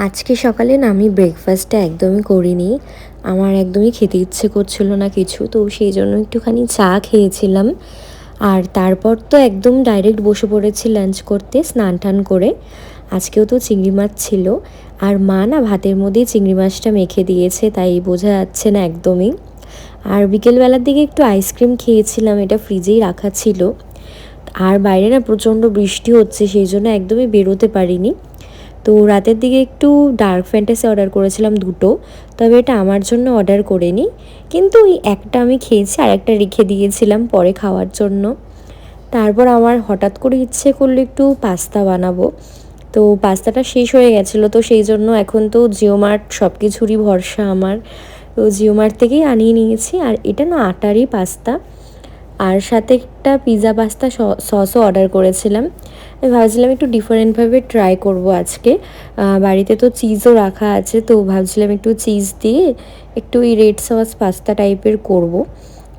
আজকে সকালে না আমি ব্রেকফাস্টটা একদমই করিনি। আমার একদমই খেতে ইচ্ছে করছিল না কিছু। তো সেই জন্য একটুখানি চা খেয়েছিলাম। আর তারপর তো একদম ডাইরেক্ট বসে পড়েছি লাঞ্চ করতে স্নান-টান করে। আজকেও তো চিংড়ি মাছ ছিল। আর মা না ভাতের মধ্যেই চিংড়ি মাছটা মেখে দিয়েছে, তাই বোঝা যাচ্ছে না একদমই। আর বিকেলবেলার দিকে একটু আইসক্রিম খেয়েছিলাম, এটা ফ্রিজেই রাখা ছিল। আর বাইরে না প্রচণ্ড বৃষ্টি হচ্ছে, সেই জন্য একদমই বেরোতে পারিনি। তো রাতের দিকে একটু ডার্ক ফ্যান্টাসি অর্ডার করেছিলাম দুটো, তবে এটা আমার জন্য অর্ডার করিনি, কিন্তু ওই একটা আমি খেয়েছি আর একটা রেখে দিয়েছিলাম পরে খাওয়ার জন্য। তারপর আমার হঠাৎ করে ইচ্ছে করলো একটু পাস্তা বানাবো। তো পাস্তাটা শেষ হয়ে গেছিলো, তো সেই জন্য এখন তো জিও মার্ট সব কিছুরই ভরসা আমার। তো জিও মার্ট থেকেই আনিয়ে নিয়েছি। আর এটা না আটারই পাস্তা, আর সাথে একটা পিৎজা পাস্তা সসও অর্ডার করেছিলাম। আমি ভাবছিলাম একটু ডিফারেন্টভাবে ট্রাই করব আজকে। বাড়িতে তো চিজও রাখা আছে, তো ভাবছিলাম একটু চিজ দিয়ে একটু এই রেড সস পাস্তা টাইপের করব।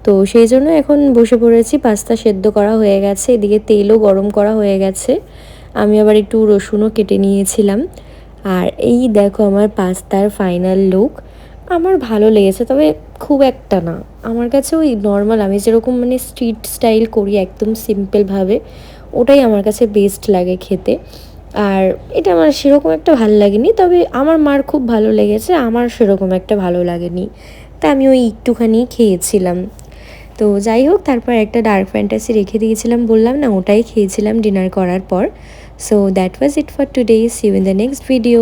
তো সেই জন্য এখন বসে পড়েছি। পাস্তা সেদ্ধ করা হয়ে গেছে, এদিকে তেলও গরম করা হয়ে গেছে। আমি আবার একটু রসুনও কেটে নিয়েছিলাম। আর এই দেখো আমার পাস্তার ফাইনাল লুক। আমার ভালো লেগেছে, তবে খুব একটা না। আমার কাছে ওই নর্মাল আমি যেরকম মানে স্ট্রিট স্টাইল করি একদম সিম্পলভাবে, ওটাই আমার কাছে বেস্ট লাগে খেতে। আর এটা আমার সেরকম একটা ভালো লাগেনি, তবে আমার মার খুব ভালো লেগেছে, আমার সেরকম একটা ভালো লাগেনি। তা আমি ওই একটুখানি খেয়েছিলাম। তো যাই হোক, তারপর একটা ডার্ক ফ্যান্টাসি রেখে দিয়েছিলাম বললাম না, ওটাই খেয়েছিলাম ডিনার করার পর। So that was it for today. See you in the next video.